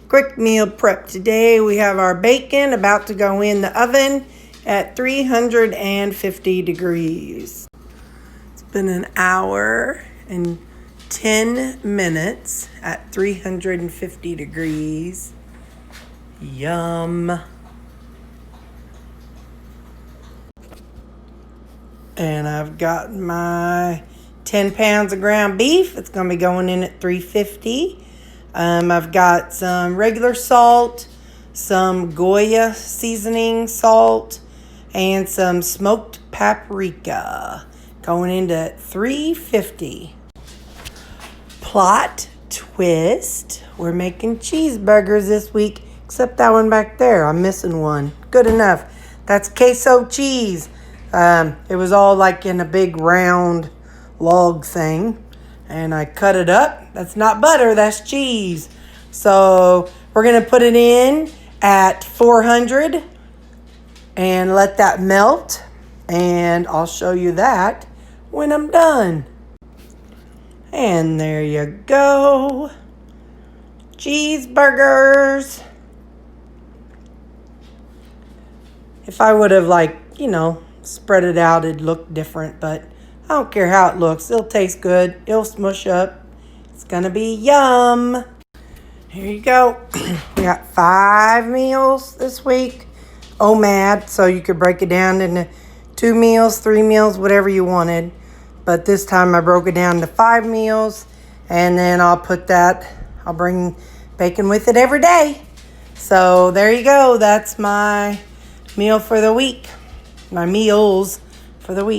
Quick meal prep. Today we have our bacon about to go in the oven at 350 degrees. It's been an hour and 10 minutes at 350 degrees. Yum. And I've got my 10 pounds of ground beef. It's going to be going in at 350. I've got some regular salt, some Goya seasoning salt, and some smoked paprika going into 350. Plot twist. We're making cheeseburgers this week, except that one back there. I'm missing one. Good enough. That's queso cheese. It was all like in a big round log thing. And I cut it up. That's not butter, that's cheese. So we're going to put it in at 400 and let that melt. And I'll show you that when I'm done. And there you go. Cheeseburgers. If I would have spread it out, it'd look different, but I don't care how it looks. It'll taste good. It'll smush up. It's going to be yum. Here you go. We got 5 meals this week. OMAD, so you could break it down into 2 meals, 3 meals, whatever you wanted. But this time I broke it down to 5 meals. And then I'll bring bacon with it every day. So there you go. That's my meal for the week. My meals for the week.